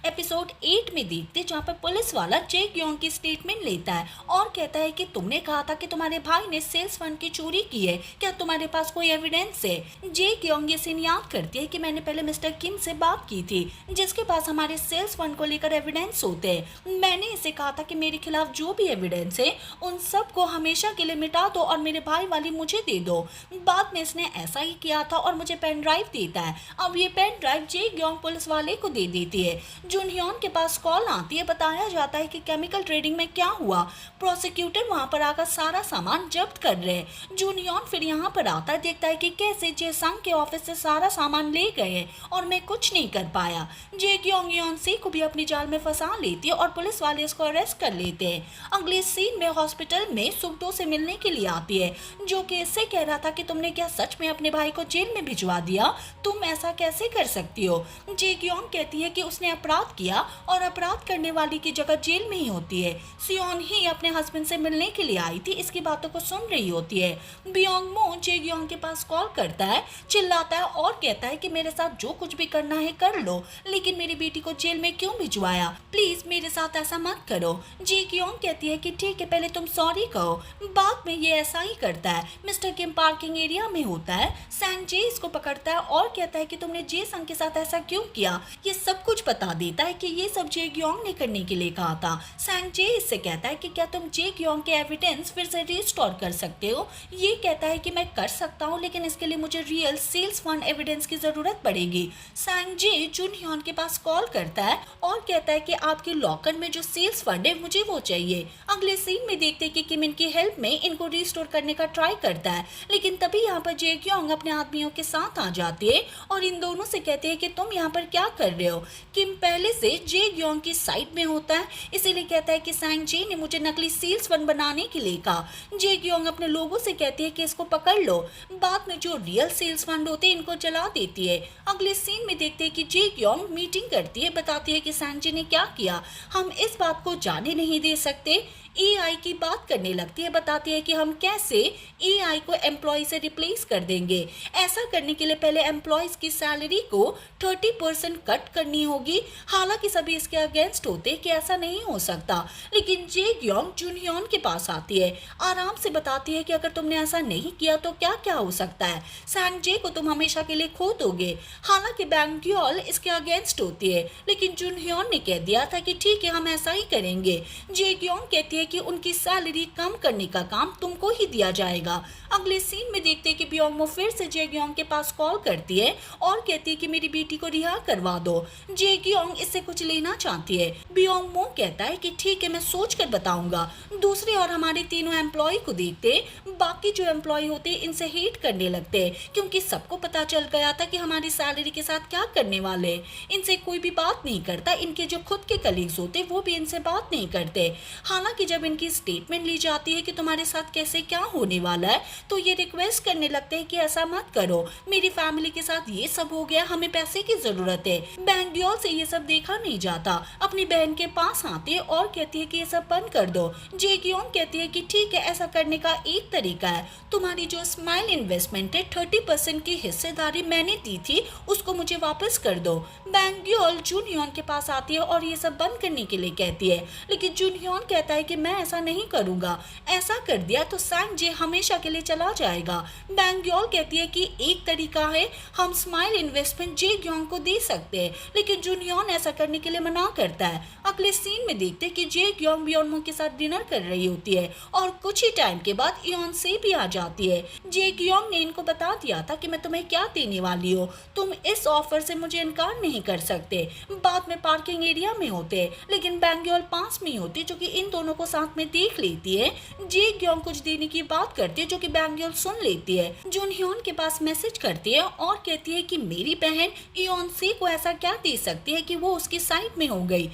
Episode 8 में देखते जहाँ पर पुलिस वाला जे ग्योंग की स्टेटमेंट लेता है और कहता है कि तुमने कहा था कि तुम्हारे भाई ने सेल्स फंड की चोरी की है, क्या तुम्हारे पास कोई एविडेंस है। जे ग्योंग ये सीन याद करती है कि मैंने पहले मिस्टर किम से बात की थी जिसके पास हमारे सेल्स फंड को लेकर एविडेंस होते हैं। मैंने इसे कहा था कि मेरे खिलाफ जो भी एविडेंस है उन सब को हमेशा के लिए मिटा दो और मेरे भाई वाली मुझे दे दो। बाद में इसने ऐसा ही किया था और मुझे पेन ड्राइव देता है। अब ये पेन ड्राइव जे ग्योंग पुलिस वाले को दे देती है। जुनह्योन के पास कॉल आती है, बताया जाता है कि केमिकल ट्रेडिंग में क्या हुआ। प्रोसिक्यूटर वहां पर आकर सारा सामान जब्त कर रहे हैं। जुनह्योन फिर यहाँ पर आता है, देखता है कि कैसे जे संग के ऑफिस से सारा सामान ले गए और मैं कुछ नहीं कर पाया। जे ग्योंग योन से को भी अपनी जाल में फंसा लेती है और पुलिस वाले इसको अरेस्ट कर लेते हैं। अगले सीन में हॉस्पिटल में सुगडो से मिलने के लिए आती है जो कि इससे कह रहा था कि तुमने क्या सच में अपने भाई को जेल में भिजवा दिया, तुम ऐसा कैसे कर सकती हो। जे ग्योंग कहती है कि उसने अपराध किया और अपराध करने वाली की जगह जेल में ही होती है। सियोन ही अपने हस्बैंड से मिलने के लिए आई थी, इसकी बातों को सुन रही होती है। बियोंग मो जे ग्योंग के पास कॉल करता है, चिल्लाता है और कहता है कि मेरे साथ जो कुछ भी करना है कर लो, लेकिन मेरी बेटी को जेल में क्यों भिजवाया, प्लीज मेरे साथ ऐसा मत करो। जे ग्योंग कहती है कि ठीक है, पहले तुम सॉरी कहो। बाद में ये ऐसा ही करता है। मिस्टर किम पार्किंग एरिया में होता है। सैंग जे इसको पकड़ता है और कहता है कि तुमने जे संग के साथ ऐसा क्यों किया। ये सब कुछ बता देता है कि ये सब जे ग्योंग ने करने के लिए कहा था। सैंग जे इससे कहता है कि क्या तुम जे ग्योंग के एविडेंस फिर से रिस्टोर कर सकते हो। ये कहता है कि मैं कर सकता हूँ, लेकिन इसके लिए मुझे रियल सेल्स फंड एविडेंस की जरूरत पड़ेगी। सैंग जे जुनह्योन के पास कॉल करता है और कहता है कि आपके लॉकर में जो सेल्स फंड है मुझे वो चाहिए। अगले सीन में देखते हैं कि किम इनकी हेल्प में इनको रिस्टोर करने का ट्राई करता है, लेकिन तभी यहाँ पर जे ग्योंग अपने आदमियों के साथ आ जाती है और इन दोनों से कहते हैं कि तुम यहाँ पर क्या कर रहे हो। किम पहले से जे ग्योंग की साइड में होता है, इसीलिए कहता है कि सैंग जे ने मुझे नकली सेल्स फंड बनाने के लिए कहा। जे ग्योंग अपने लोगों से कहती है कि इसको पकड़ लो। बाद में जो रियल सेल्स फंड होते हैं इनको जला देती है। अगले सीन में देखते हैं कि जे ग्योंग मीटिंग करती है, बताती है कि सैंग जे ने क्या किया हम इस बात को जाने नहीं दे सकते। एआई की बात करने लगती है, बताती है कि हम कैसे एआई को एम्प्लॉय से रिप्लेस कर देंगे। ऐसा करने के लिए पहले एम्प्लॉयज की सैलरी को 30% कट करनी होगी। हालांकि सभी इसके अगेंस्ट होते कि ऐसा नहीं हो सकता, लेकिन जे ग्योंग जुनह्योन के पास आती है, आराम से बताती है कि अगर तुमने ऐसा नहीं किया तो क्या क्या हो सकता है, सैंग जे को तुम हमेशा के लिए खो दोगे। हालांकि बैंग्योल इसके अगेंस्ट होती है, लेकिन जुनह्योन ने कह दिया था कि ठीक है हम ऐसा ही करेंगे। जे ग्योंग कहती है कि उनकी सैलरी कम करने का काम तुमको ही दिया जाएगा। अगले सीन में देखते हैं कि बियोंग मो फिर से जे ग्योंग के पास कॉल करती है और कहती है कि मेरी बेटी को रिहा करवा दो। जे ग्योंग इससे कुछ लेना चाहती है। बियोंग मो कहता है कि ठीक है मैं सोच कर बताऊंगा। दूसरे और हमारे तीनों एम्प्लॉय को देखते बाकी जो एम्प्लॉय होते इनसे हेट करने लगते क्योंकि सबको पता चल गया था कि हमारी सैलरी के साथ क्या करने वाले। इनसे कोई भी बात नहीं करता, इनके जो खुद के कलीग्स होते वो भी इनसे बात नहीं करते। हालांकि जब इनकी स्टेटमेंट ली जाती है कि तुम्हारे साथ कैसे क्या होने वाला है तो ये रिक्वेस्ट करने लगते हैं कि ऐसा मत करो, मेरी फैमिली के साथ ये सब हो गया, हमें पैसे की जरूरत है। बैंग्योल से ये सब देखा नहीं जाता, अपनी बहन के पास आती है और कहती है कि ये सब बंद कर दो। जे ग्योंग कहती है कि ठीक है ऐसा करने का एक तरीका है, तुम्हारी जो स्माइल इन्वेस्टमेंट है 30% की हिस्सेदारी मैंने दी थी उसको मुझे वापस कर दो। बैंग्योल जुनह्योन के पास आती है और ये सब बंद करने के लिए कहती है, लेकिन जुनह्योन कहता है कि मैं ऐसा नहीं करूंगा, ऐसा कर दिया तो सैंग जे हमेशा के लिए चला जाएगा। बैंग्योल कहती है कि एक तरीका है हम स्माइल इन्वेस्टमेंट जे ग्योंग को दे सकते हैं, लेकिन जुनह्योन ऐसा करने के लिए मना करता है। अगले सीन में देखते हैं कि जे ग्योंग बियोंगमो के साथ डिनर कर रही होती है और कुछ ही टाइम के बाद इयोन से भी आ जाती है। जे ग्योंग ने इनको बता दिया था कि मैं तुम्हें क्या देने वाली हूँ, तुम इस ऑफर से मुझे इनकार नहीं कर सकते। बाद में पार्किंग एरिया में होते लेकिन बैंग्योल पास में ही होती जो कि इन दोनों को साथ में देख लेती है। जे ग्योंग कुछ देने की बात करती है जो कि बैंग्योल सुन लेती है। जुनह्योन के पास मैसेज करती है और कहती है कि मेरी बहन इयोन से को ऐसा क्या दे सकती है कि वो उसकी साइड में हो गई।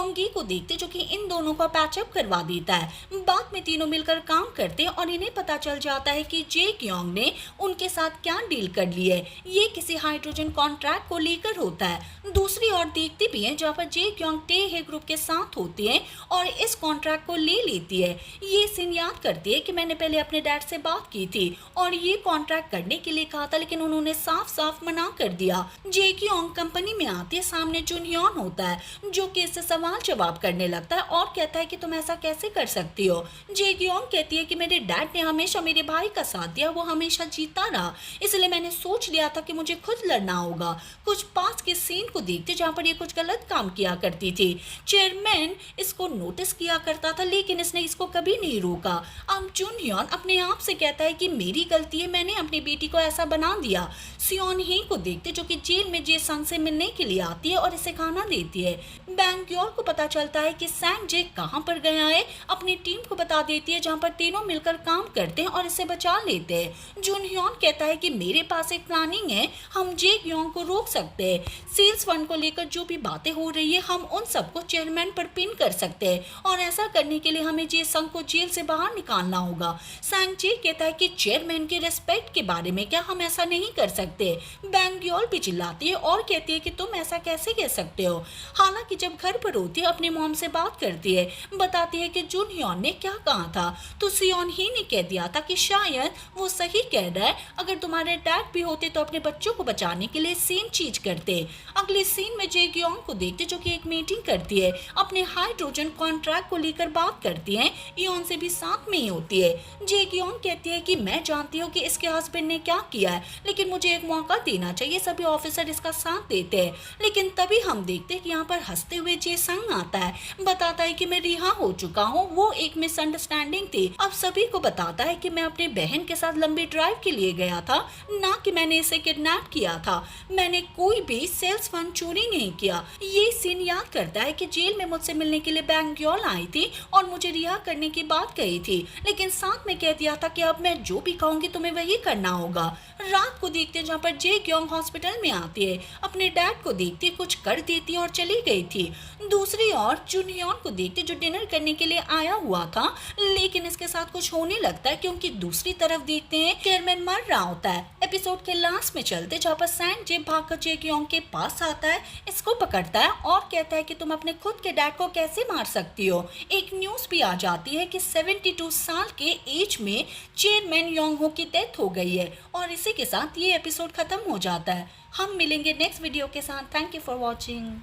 योंगी को देखते जो कि इन दोनों का पैचअप करवा देता है। बाद में तीनों मिलकर काम करते हैं और इन्हें पता चल जाता है कि जे क्योंग ने उनके साथ क्या डील कर ली है। ये किसी हाइड्रोजन कॉन्ट्रैक्ट को लेकर होता है। दूसरी ओर देखते भी हैं जहाँ पर जे क्योंग टे ग्रुप के साथ होती है और इस कॉन्ट्रैक्ट को ले लेती है। ये सीन याद करती है कि मैंने पहले अपने डैड से बात की थी और ये कॉन्ट्रैक्ट करने के लिए कहा था, लेकिन उन्होंने साफ साफ मना कर दिया। जे क्योंग कंपनी में आती है, सामने जुनह्योन होता है जो कि इससे सवाल जवाब करने लगता है और कहता है कि तुम ऐसा कैसे कर सकती हो। जे क्योंग कहती है कि मेरे डैड ने हमेशा मेरे भाई का साथ दिया, वो हमेशा जीता रहा, इसलिए मैंने सोच लिया था कि मुझे खुद लड़ना होगा। कुछ पास के सीन को देखते जहाँ पर ये कुछ गलत काम किया करती थी। चेयरमैन इसको नोटिस किया करता था लेकिन इसने इसको कभी नहीं रोका। अब जुनह्योन अपने आप से कहता है कि मेरी गलती है, मैंने अपनी बेटी को ऐसा बना दिया। सियोन ही को देखते जो कि जेल में जे संग से मिलने के लिए आती है और इसे खाना देती है। बैंग्योर को पता चलता है कि सैंग जे कहाँ पर गया है, अपनी टीम को बता देती है जहाँ पर तीनों मिलकर काम करते हैं और इसे बचा लेते हैं। जुनह्योन कहता है कि मेरे पास एक प्लानिंग है, हम जे क्योंग को रोक सकते हैं। सेल्स फंड को लेकर जो भी बातें हो रही है हम उन सबको चेयरमैन पर पिन कर सकते हैं और ऐसा करने के लिए हमें जे संग को जेल से बाहर निकालना होगा। सैंग जे कहता है कि चेयरमैन के रिस्पेक्ट के बारे में क्या हम ऐसा नहीं कर सकते। बैंग्योर भी चिल्लाती है और कहती है कि तुम ऐसा कैसे कह सकते हो। हालांकि जब घर पर होती है अपने मॉम से बात करती है, बताती है कि जुनह्योन ने क्या कहा था, तो सियोन ही ने कह दिया था कि शायद वो सही कह रहा है, अगर तुम्हारे डैड भी होते तो अपने बच्चों को बचाने के लिए सेम चीज करते। अगले सीन में जे क्योंग को देखते जो कि एक मीटिंग करती है, अपने हाइड्रोजन कॉन्ट्रैक्ट को लेकर बात करती है। इयोन से भी साथ में ही होती है। जे क्योंग कहती है कि मैं जानती हूँ कि इसके हस्बैंड ने क्या किया है, लेकिन मुझे एक मौका देना चाहिए। सभी ऑफिसर इसका साथ देते हैं, लेकिन तभी हम देखते हैं कि यहाँ पर हंसते हुए जे संग आता है, बताता है कि मैं रिहा हो चुका हूँ, वो एक मिसअंडरस्टैंडिंग थी। अब सभी को बताता है कि मैं अपने बहन के साथ लंबी ड्राइव के लिए गया था, ना कि मैंने इसे किडनैप किया था। मैंने कोई भी सेल्स फंड चोरी नहीं किया। ये सीन याद करता है कि जेल में मुझसे मिलने के लिए बैंग्योर आई थी और मुझे रिहा करने की बात कही थी, लेकिन साथ में कह दिया था कि अब मैं जो भी कहूंगी तुम्हें वही करना होगा। रात को देखते जहाँ पर जे क्योंग हॉस्पिटल में आती है, अपने डैड को देखती, कुछ कर देती और चली गई थी। दूसरी ओर जुनह्योन को देखते जो डिनर करने के लिए आया हुआ था, लेकिन इसके साथ कुछ होने लगता है क्योंकि दूसरी तरफ देखते हैं चेयरमैन मर रहा होता है। एपिसोड के लास्ट में चलते जहाँ पर सैंग जे भागकर जे क्योंग के पास आता है, इसको पकड़ता है और कहता है कि तुम अपने खुद के डैड को कैसे मार सकती हो। एक न्यूज भी आ जाती है कि 72 साल के एज में चेयरमैन योंग हो की डेथ हो गई है और इसी के साथ ये एपिसोड खत्म हो जाता है। हम मिलेंगे नेक्स्ट वीडियो के साथ। Thank you for watching.